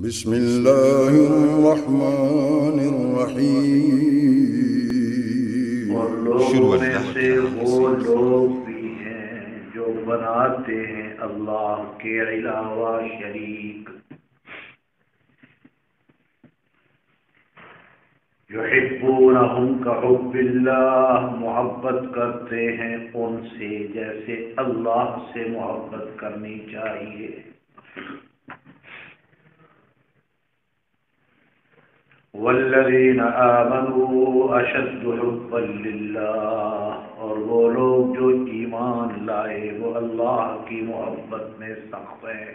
بسم الله الرحمن الرحيم اور لوگوں میں سے وہ لوگ بھی ہیں جو بناتے ہیں اللہ کے علاوہ شریک، یحبونہم کحب اللہ، محبت کرتے ہیں ان سے جیسے اللہ سے محبت کرنی چاہیے۔ والذین آمنوا اشد حبا للہ، اور وہ لوگ جو ایمان لائے وہ اللہ کی محبت میں سخت ہیں۔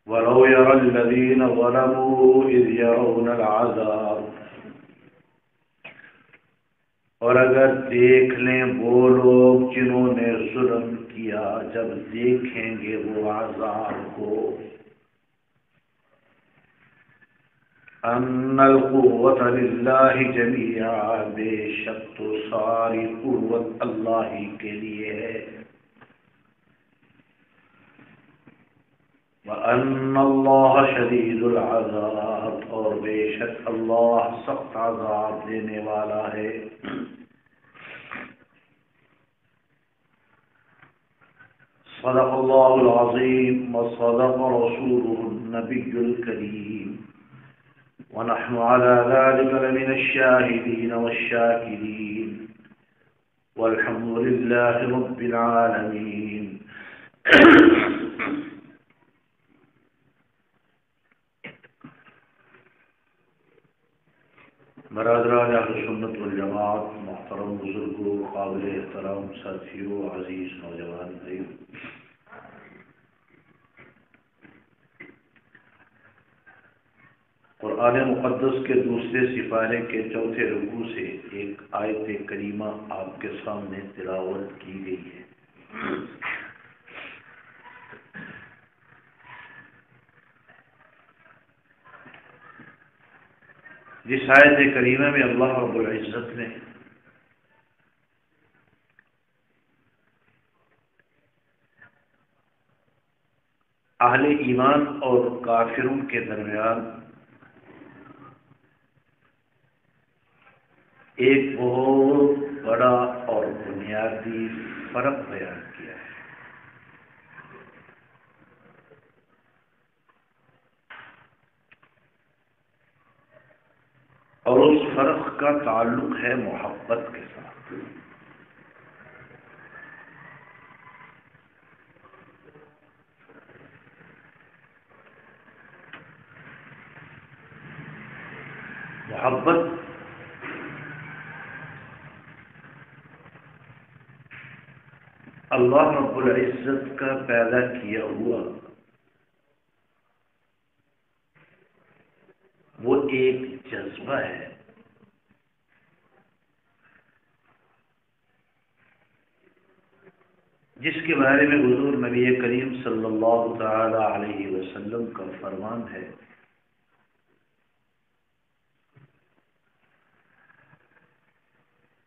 وَلَوْ يَرَى الَّذِينَ ظَلَمُوا إِذْ يَرَوْنَ الْعَذَابَ، اور اگر دیکھ لیں وہ لوگ جنہوں نے ظلم کیا جب دیکھیں گے وہ عذاب کو، ان القوة للہ جمیعا، بے شک تو ساری قوت اللہ ہی کے لیے ہے، وَأَنَّ اللَّهَ شَدِيدُ الْعَذَابِ، اور بے شک اللہ سخت عذاب دینے والا ہے۔ صدق اللہ العظیم وصدق رسوله النبی الکریم، ونحن على ذلك لمن الشاهدين والشاكرين، والحمد لله رب العالمين۔ برادران اہل سنت والجماعت، محترم بزرگوں، قابل احترام ساتھیوں، عزیز نوجوان بھائیوں، قرآن مقدس کے دوسرے سپارے کے چوتھے رکوع سے ایک آیت کریمہ آپ کے سامنے تلاوت کی گئی ہے۔ جس آیت کریمہ میں اللہ رب العزت نے اہل ایمان اور کافروں کے درمیان ایک بہت بڑا اور بنیادی فرق بیان کیا ہے، اور اس فرق کا تعلق ہے محبت کے ساتھ۔ محبت اللہ رب العزت کا پیدا کیا ہوا وہ ایک جذبہ ہے جس کے بارے میں حضور نبی کریم صلی اللہ تعالی علیہ وسلم کا فرمان ہے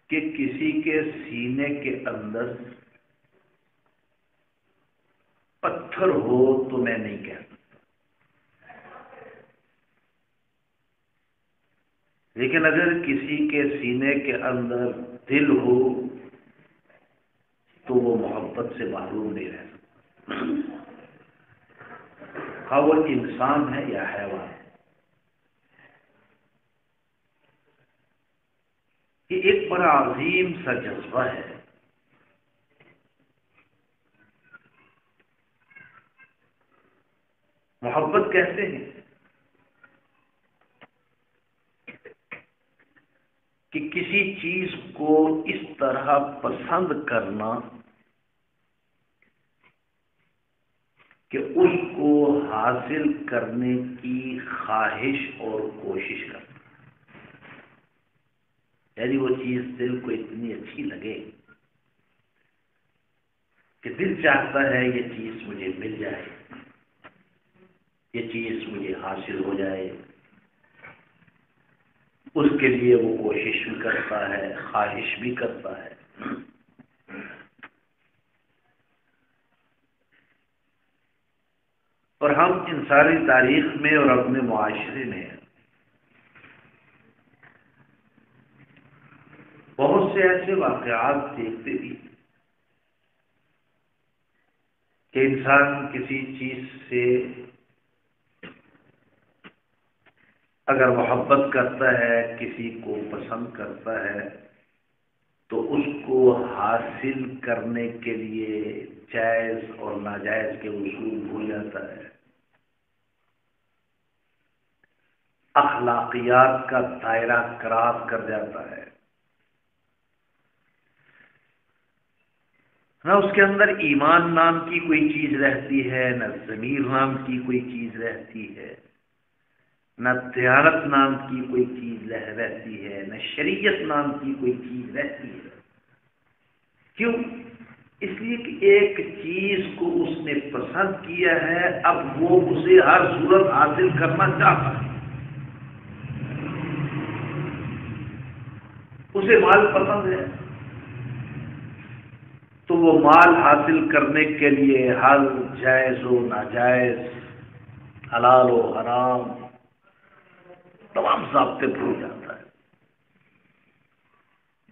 کہ کسی کے سینے کے اندر پتھر ہو تو میں نہیں کہتا، لیکن اگر کسی کے سینے کے اندر دل ہو تو وہ محبت سے محروم نہیں رہ سکتا، خواہ وہ انسان ہے یا حیوان ہے۔ یہ ایک بڑا عظیم سا جذبہ ہے، محبت کہتے ہیں کہ کسی چیز کو اس طرح پسند کرنا کہ اس کو حاصل کرنے کی خواہش اور کوشش کرنا، یعنی وہ چیز دل کو اتنی اچھی لگے کہ دل چاہتا ہے یہ چیز مجھے مل جائے، یہ چیز مجھے حاصل ہو جائے، اس کے لیے وہ کوشش بھی کرتا ہے، خواہش بھی کرتا ہے۔ اور ہم انسانی تاریخ میں اور اپنے معاشرے میں بہت سے ایسے واقعات دیکھتے بھی کہ انسان کسی چیز سے اگر محبت کرتا ہے، کسی کو پسند کرتا ہے، تو اس کو حاصل کرنے کے لیے جائز اور ناجائز کے اصول بھول جاتا ہے، اخلاقیات کا دائرہ کراس کر جاتا ہے، نہ اس کے اندر ایمان نام کی کوئی چیز رہتی ہے، نہ ضمیر نام کی کوئی چیز رہتی ہے، نہ دیانت نام کی کوئی چیز رہتی ہے، نہ شریعت نام کی کوئی چیز رہتی ہے۔ کیوں؟ اس لیے کہ ایک چیز کو اس نے پسند کیا ہے، اب وہ اسے ہر صورت حاصل کرنا چاہتا ہے۔ اسے مال پسند ہے تو وہ مال حاصل کرنے کے لیے ہر جائز و ناجائز، حلال و حرام تمام ضابطے بھول جاتا ہے۔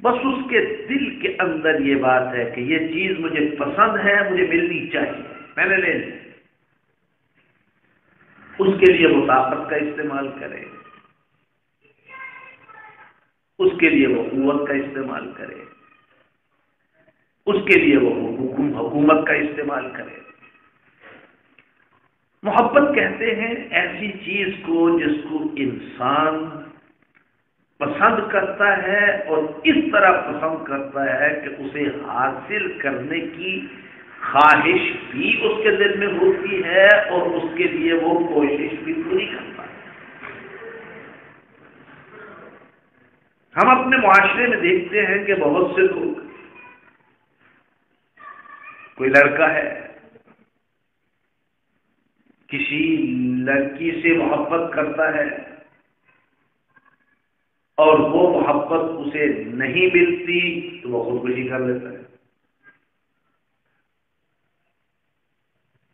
بس اس کے دل کے اندر یہ بات ہے کہ یہ چیز مجھے پسند ہے، مجھے ملنی چاہیے، میں نے لے لی۔ اس کے لیے وہ طاقت کا استعمال کرے، اس کے لیے وہ قوت کا استعمال کرے، اس کے لیے وہ حکومت کا استعمال کرے۔ محبت کہتے ہیں ایسی چیز کو جس کو انسان پسند کرتا ہے اور اس طرح پسند کرتا ہے کہ اسے حاصل کرنے کی خواہش بھی اس کے دل میں ہوتی ہے اور اس کے لیے وہ کوشش بھی پوری کرتا ہے۔ ہم اپنے معاشرے میں دیکھتے ہیں کہ بہت سے لوگ، کوئی لڑکا ہے کسی لڑکی سے محبت کرتا ہے اور وہ محبت اسے نہیں ملتی تو وہ خودکشی کر لیتا ہے۔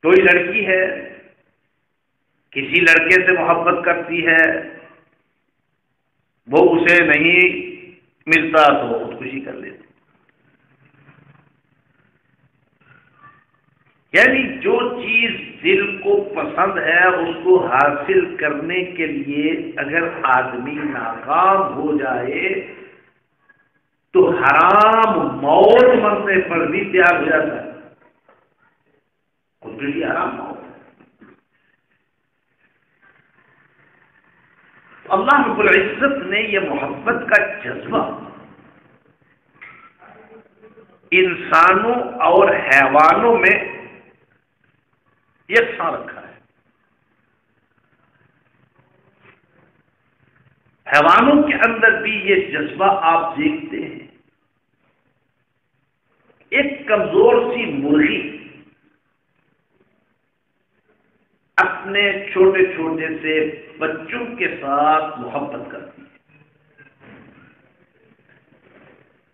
کوئی لڑکی ہے کسی لڑکے سے محبت کرتی ہے، وہ اسے نہیں ملتا تو وہ خودکشی کر لیتی۔ یعنی جو چیز دل کو پسند ہے اس کو حاصل کرنے کے لیے اگر آدمی ناکام ہو جائے تو حرام موت مرنے پر بھی تیار ہو جاتا ہے۔ خودکشی حرام موت ہے۔ اللہ رب العزت نے یہ محبت کا جذبہ انسانوں اور حیوانوں میں یکساں رکھا ہے۔ حیوانوں کے اندر بھی یہ جذبہ آپ دیکھتے ہیں۔ ایک کمزور سی مرغی اپنے چھوٹے چھوٹے سے بچوں کے ساتھ محبت کرتی ہے۔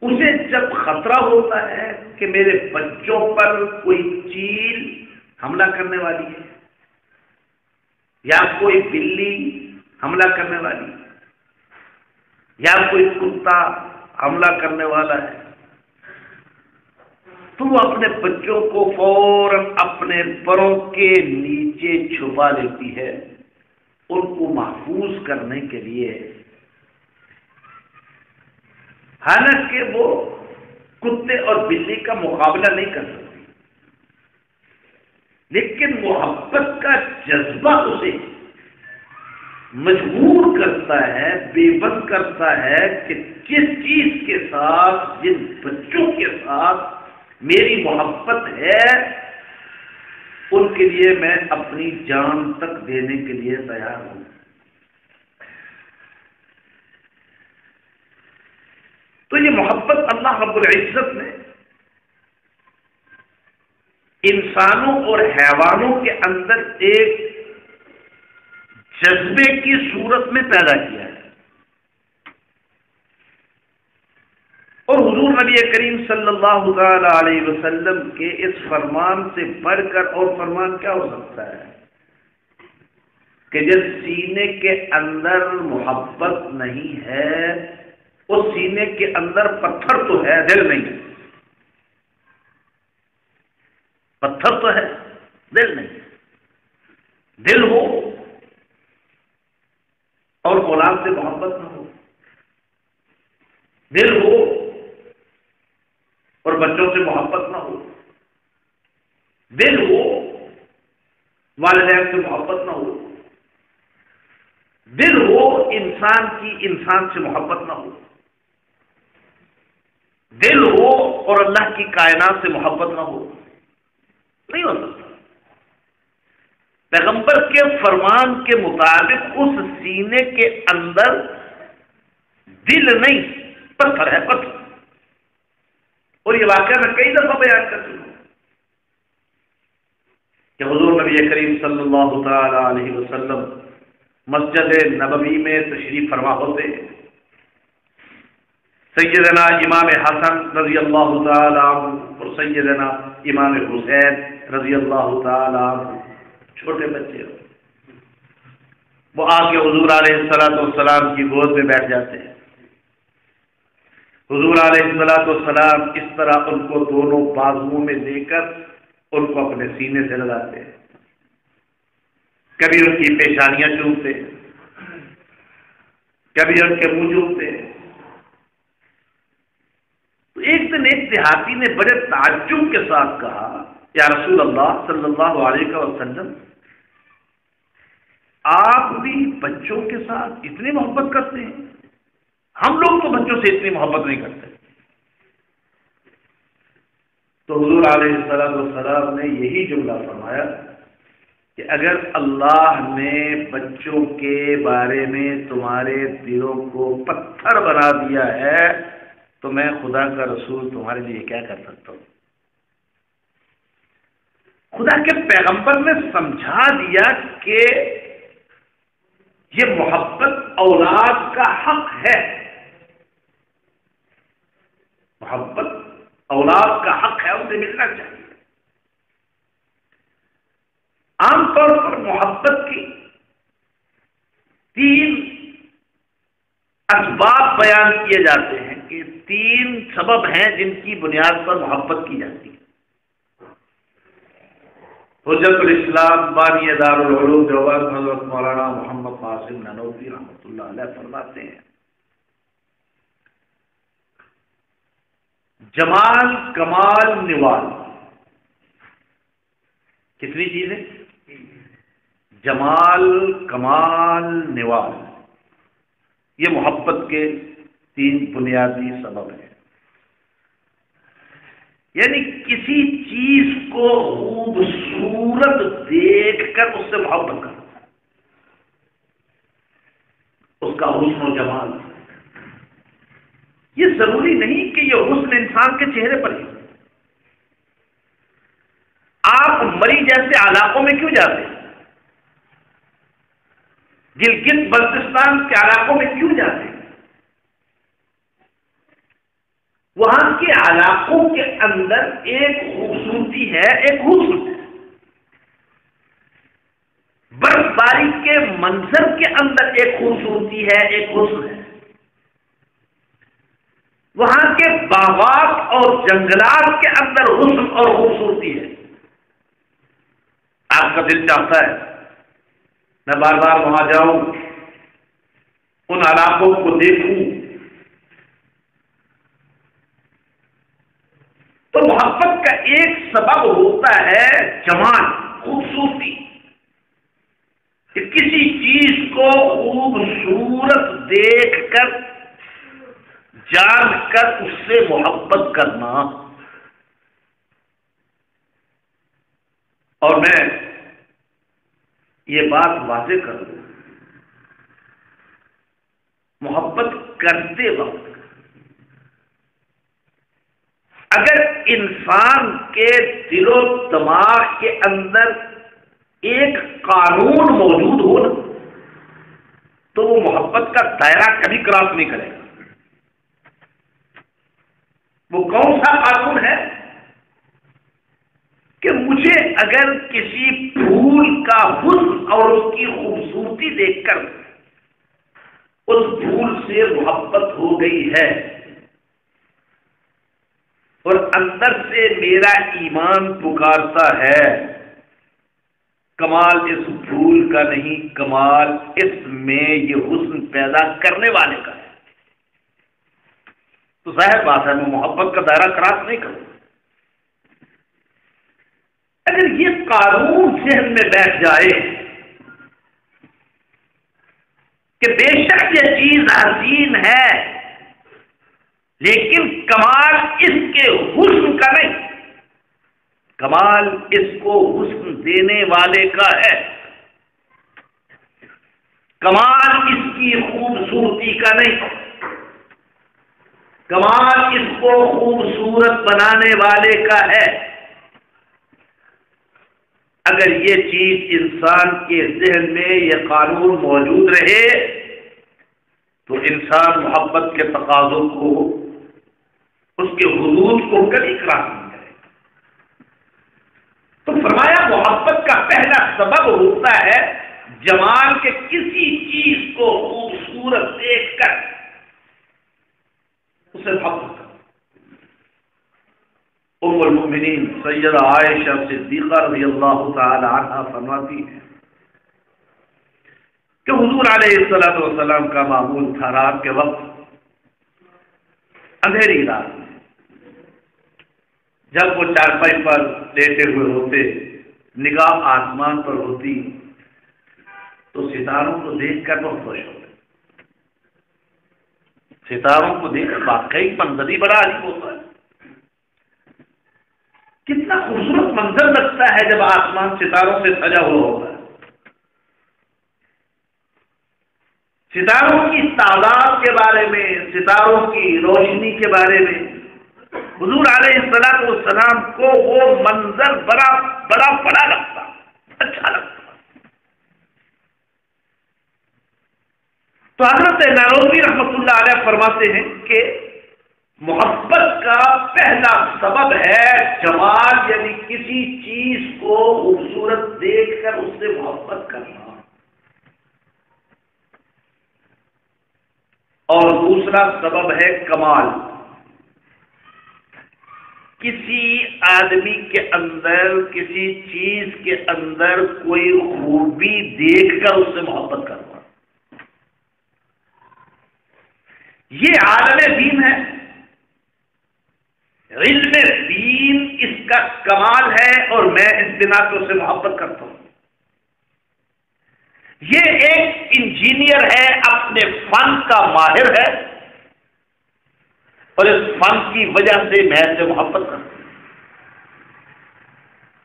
اسے جب خطرہ ہوتا ہے کہ میرے بچوں پر کوئی چیل حملہ کرنے والی ہے یا کوئی بلی حملہ کرنے والی ہے یا کوئی کتا حملہ کرنے والا ہے، تو وہ اپنے بچوں کو فوراً اپنے پروں کے نیچے چھپا لیتی ہے، ان کو محفوظ کرنے کے لیے۔ حالانکہ وہ کتے اور بلی کا مقابلہ نہیں کر سکتی، لیکن محبت کا جذبہ اسے مجبور کرتا ہے، بے بس کرتا ہے کہ جس چیز کے ساتھ، جن بچوں کے ساتھ میری محبت ہے ان کے لیے میں اپنی جان تک دینے کے لیے تیار ہوں۔ تو یہ محبت اللہ رب العزت نے انسانوں اور حیوانوں کے اندر ایک جذبے کی صورت میں پیدا کیا ہے۔ اور حضور نبی کریم صلی اللہ تعالی علیہ وسلم کے اس فرمان سے بڑھ کر اور فرمان کیا ہو سکتا ہے کہ جس سینے کے اندر محبت نہیں ہے اس سینے کے اندر پتھر تو ہے، دل نہیں ہے۔ پتھر تو ہے، دل نہیں۔ دل ہو اور اولاد سے محبت نہ ہو، دل ہو اور بچوں سے محبت نہ ہو، دل ہو والدین سے محبت نہ ہو، دل ہو انسان کی انسان سے محبت نہ ہو، دل ہو اور اللہ کی کائنات سے محبت نہ ہو، نہیں ہو سکتا۔ پیغمبر کے فرمان کے مطابق اس سینے کے اندر دل نہیں، پتھر ہے، پتھر۔ اور یہ واقعہ میں کئی دفعہ بیان کر چکا ہوں کہ حضور نبی کریم صلی اللہ تعالی علیہ وسلم مسجد نبوی میں تشریف فرما ہوتے، سیدنا امام حسن رضی اللہ تعالی عنہ اور سیدنا امام حسین رضی اللہ تعالی عنہ چھوٹے بچے ہو، وہ آ کے حضور علیہ السلام کی گود میں بیٹھ جاتے ہیں۔ حضور علیہ السلام اس طرح ان کو دونوں بازوؤں میں لے کر ان کو اپنے سینے سے لگاتے ہیں، کبھی ان کی پیشانیاں چومتے، کبھی ان کے منہ چومتے۔ تو ایک دن ایک دیہاتی نے بڑے تعجب کے ساتھ کہا، یا رسول اللہ صلی اللہ علیہ وسلم، آپ بھی بچوں کے ساتھ اتنی محبت کرتے ہیں؟ ہم لوگ تو بچوں سے اتنی محبت نہیں کرتے۔ تو حضور علیہ السلام نے یہی جملہ فرمایا کہ اگر اللہ نے بچوں کے بارے میں تمہارے دلوں کو پتھر بنا دیا ہے تو میں خدا کا رسول تمہارے لیے کیا کر سکتا ہوں؟ خدا کے پیغمبر نے سمجھا دیا کہ یہ محبت اولاد کا حق ہے، محبت اولاد کا حق ہے، اسے ملنا چاہیے۔ عام طور پر محبت کی 3 اسباب بیان کیے جاتے ہیں کہ 3 سبب ہیں جن کی بنیاد پر محبت کی جاتی ہے۔ حجت الاسلام بانی دارالعلوم دیوبند حضرت مولانا محمد قاسم نانوتوی رحمۃ اللہ علیہ فرماتے ہیں، جمال کمال نوال، کتنی چیزیں؟ جمال کمال نوال، یہ محبت کے 3 بنیادی سبب ہیں۔ یعنی کسی چیز کو خوبصورت دیکھ کر اس سے محبت کرنا، اس کا حسن و جمال۔ یہ ضروری نہیں کہ یہ حسن انسان کے چہرے پر ہی۔ آپ مری جیسے علاقوں میں کیوں جاتے ہیں؟ گلگت بلتستان کے علاقوں میں کیوں جاتے ہیں؟ وہاں کے علاقوں کے اندر ایک خوبصورتی ہے، ایک حسن ہے۔ برف باری کے منظر کے اندر ایک خوبصورتی ہے، ایک حسن ہے۔ وہاں کے باغات اور جنگلات کے اندر حسن اور خوبصورتی ہے۔ آپ کا دل چاہتا ہے میں بار بار وہاں جاؤں، ان علاقوں کو دیکھوں۔ تو محبت کا ایک سبب ہوتا ہے جمال، خوبصورتی، کہ کسی چیز کو خوبصورت دیکھ کر جان کر اس سے محبت کرنا۔ اور میں یہ بات واضح کر دوں، محبت کرتے وقت اگر انسان کے دل و دماغ کے اندر ایک قانون موجود ہو نا تو وہ محبت کا دائرہ کبھی کراس نہیں کرے گا۔ وہ کون سا قانون ہے کہ مجھے اگر کسی پھول کا حسن اور اس کی خوبصورتی دیکھ کر اس پھول سے محبت ہو گئی ہے اور اندر سے میرا ایمان پکارتا ہے، کمال اس پھول کا نہیں، کمال اس میں یہ حسن پیدا کرنے والے کا ہے، تو ظاہر بات ہے میں محبت کا دائرہ کراس نہیں کروں۔ اگر یہ قانون ذہن میں بیٹھ جائے کہ بے شک یہ چیز حسین ہے لیکن کمال اس کے حسن کا نہیں، کمال اس کو حسن دینے والے کا ہے، کمال اس کی خوبصورتی کا نہیں، کمال اس کو خوبصورت بنانے والے کا ہے۔ اگر یہ چیز انسان کے ذہن میں یہ قانون موجود رہے تو انسان محبت کے تقاضوں کو، اس کے حدود کو کبھی کراس نہیں کرے۔ تو فرمایا محبت کا پہلا سبب ہوتا ہے جمال کے کسی چیز کو خوبصورت دیکھ کر اسے محبت کرنا۔ ام المؤمنین سیدہ عائشہ صدیقہ رضی اللہ تعالی عنہا فرماتی ہیں کہ حضور علیہ الصلوۃ والسلام کا معمول تھا رات کے وقت، اندھیری رات میں جب وہ چارپائی پر لیٹے ہوئے ہوتے، نگاہ آسمان پر ہوتی تو ستاروں کو دیکھ کر بہت خوش ہوتے، ستاروں کو دیکھ کر واقعی منظر ہی بڑا عجیب ہوتا ہے، کتنا خوبصورت منظر لگتا ہے جب آسمان ستاروں سے سجا ہوا ہوتا ہے۔ ستاروں کی تعداد کے بارے میں، ستاروں کی روشنی کے بارے میں حضور علیہ السلام کو وہ منظر بڑا لگتا، اچھا لگتا۔ تو حضرت نانوتوی رحمۃ اللہ علیہ فرماتے ہیں کہ محبت کا پہلا سبب ہے جمال، یعنی کسی چیز کو خوبصورت دیکھ کر اس سے محبت کرنا، اور دوسرا سبب ہے کمال، کسی آدمی کے اندر، کسی چیز کے اندر کوئی خوبی دیکھ کر اس سے محبت کرنا، یہ عالم دین ہے، علم دین اس کا کمال ہے، اور میں اس بنا پہ اس سے محبت کرتا ہوں۔ یہ ایک انجینئر ہے، اپنے فن کا ماہر ہے، اور اس فن کی وجہ سے میں اس سے محبت کرتا ہوں۔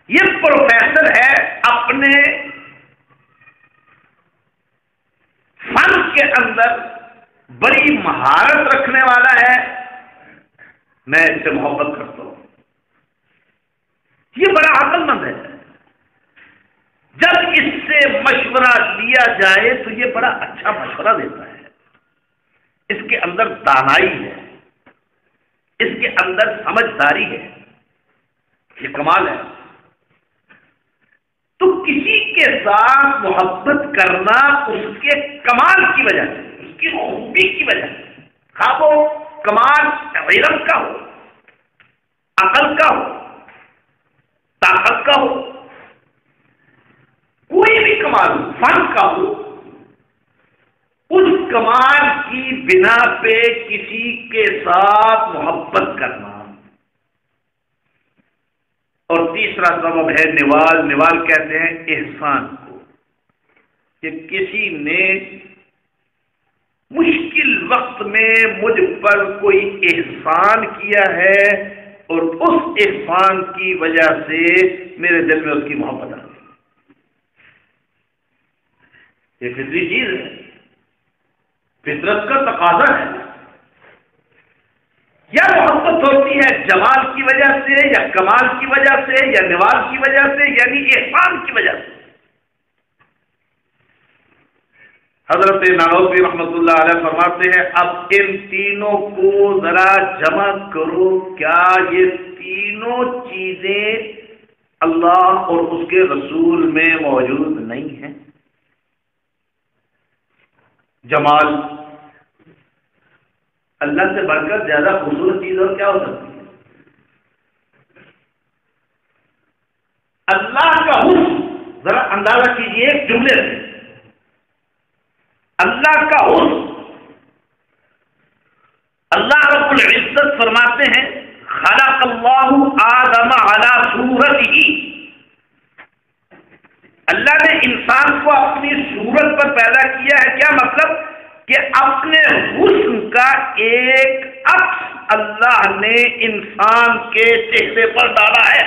یہ پروفیسر ہے، اپنے فن کے اندر بڑی مہارت رکھنے والا ہے، میں اس سے محبت کرتا ہوں۔ یہ بڑا عقل مند ہے، جب اس سے مشورہ لیا جائے تو یہ بڑا اچھا مشورہ دیتا ہے، اس کے اندر دانائی ہے، اس کے اندر سمجھداری ہے، یہ کمال ہے۔ تو کسی کے ساتھ محبت کرنا اس کے کمال کی وجہ سے، اس کی خوبی کی وجہ سے، خواہ وہ کمال علم کا ہو، عقل کا ہو، طاقت کا ہو، کوئی بھی کمال ہو، فن کا ہو، اس کمال کی بنا پہ کسی کے ساتھ محبت کرنا۔ اور تیسرا سبب ہے نوال، نوال کہتے ہیں احسان کو، کہ کسی نے مشکل وقت میں مجھ پر کوئی احسان کیا ہے اور اس احسان کی وجہ سے میرے دل میں اس کی محبت آ گئی۔ یہ فطری چیز ہے، فطرت کا تقاضا ہے۔ یا محبت ہوتی ہے جمال کی وجہ سے، یا کمال کی وجہ سے، یا نوال کی وجہ سے، یعنی احسان کی وجہ سے۔ حضرت نانوتوی رحمۃ اللہ علیہ فرماتے ہیں اب ان تینوں کو ذرا جمع کرو، کیا یہ تینوں چیزیں اللہ اور اس کے رسول میں موجود نہیں ہے؟ جمال، اللہ سے بڑھ کر زیادہ خوبصورت چیز اور کیا ہو سکتی ہے؟ اللہ کا حسن ذرا اندازہ کیجئے ایک جملے سے، اللہ کا حسن۔ اللہ رب العزت فرماتے ہیں خلق اللہ آدم علی صورتہ، اللہ نے انسان کو اپنی صورت پر پیدا کیا ہے۔ کیا مطلب؟ کہ اپنے حسن کا ایک عکس اللہ نے انسان کے چہرے پر ڈالا ہے۔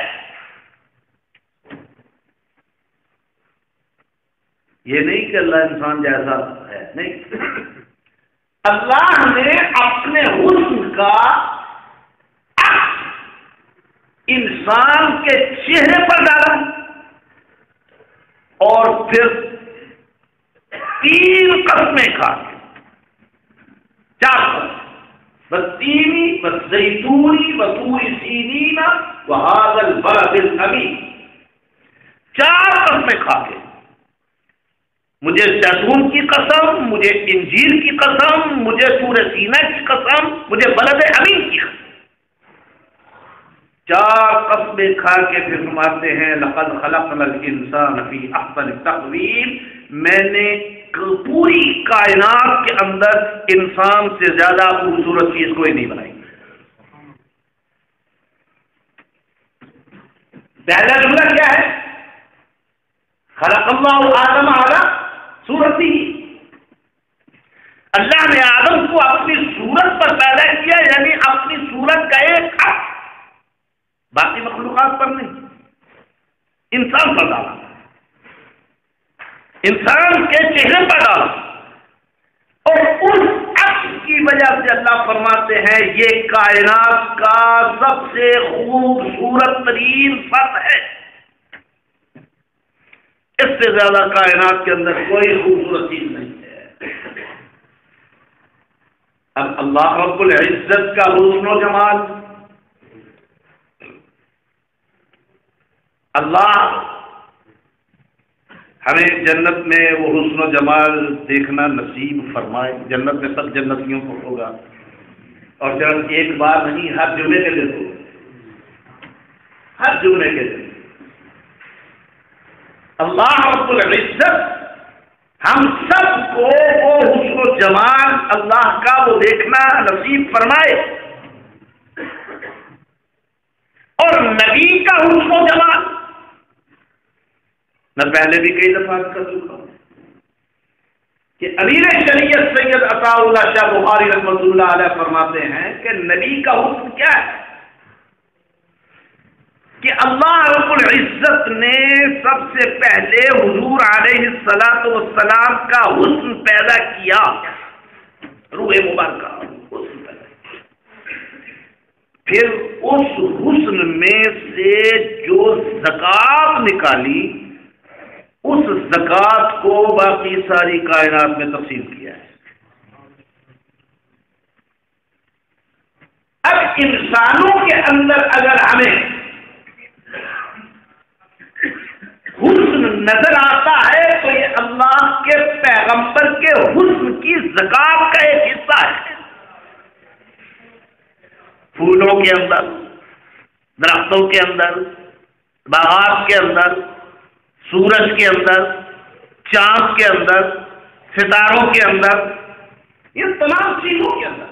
یہ نہیں کہ اللہ انسان جیسا ہے، نہیں، اللہ نے اپنے حسن کا عکس انسان کے چہرے پر ڈالا اور پھر 3 قسمیں کھا، 4 قسم، والتینی والزیتونی وطور سینین وہذا البلد الامین، 4 قسمیں کھا کے، مجھے زیتون کی قسم، مجھے انجیر کی قسم، مجھے طور سینہ کی قسم، مجھے بلد امین کی قسم، 4 قسمیں کھا کے پھر فرماتے ہیں لقد خلقنا الانسان فی احسن تقویم، میں نے پوری کائنات کے اندر انسان سے زیادہ خوبصورت چیز کوئی نہیں بنائی۔ پہلا جملہ کیا ہے؟ خلق اللہ آدم علی صورتہ، اللہ نے آدم کو اپنی صورت پر پیدا کیا، یعنی اپنی صورت کا ایک عکس، باقی مخلوقات پر نہیں، انسان پر ڈالا، انسان کے چہرے پر ڈالا، اور اس عکس کی وجہ سے اللہ فرماتے ہیں یہ کائنات کا سب سے خوبصورت ترین فرد ہے، اس سے زیادہ کائنات کے اندر کوئی خوبصورت چیز نہیں ہے۔ اب اللہ رب العزت کا حسن و جمال، اللہ ہمیں جنت میں وہ حسن و جمال دیکھنا نصیب فرمائے۔ جنت میں سب جنتیوں کو ہوگا، اور جب ایک بار نہیں، ہر جمعے کے دن ہوگا، ہر جمعے کے دن اللہ رب العزت ہم سب کو وہ حسن و جمال اللہ کا وہ دیکھنا نصیب فرمائے، اور نبی کا حسن و جمال میں پہلے بھی کئی دفعہ کر چکا ہوں کہ امیر شریعت سید عطا اللہ شاہ بخاری رحمۃ اللہ علیہ فرماتے ہیں کہ نبی کا حسن کیا ہے؟ کہ اللہ رب العزت نے سب سے پہلے حضور علیہ الصلوۃ والسلام کا حسن پیدا کیا، روح مبارکہ حسن پیدا کیا، پھر اس حسن میں سے جو زکات نکالی، اس زکات کو باقی ساری کائنات میں تقسیم کیا ہے۔ اب انسانوں کے اندر اگر ہمیں حسن نظر آتا ہے تو یہ اللہ کے پیغمبر کے حسن کی زکات کا ایک حصہ ہے۔ پھولوں کے اندر، درختوں کے اندر، باغات کے اندر، سورج کے اندر، چاند کے اندر، ستاروں کے اندر، یہ تمام چیزوں کے اندر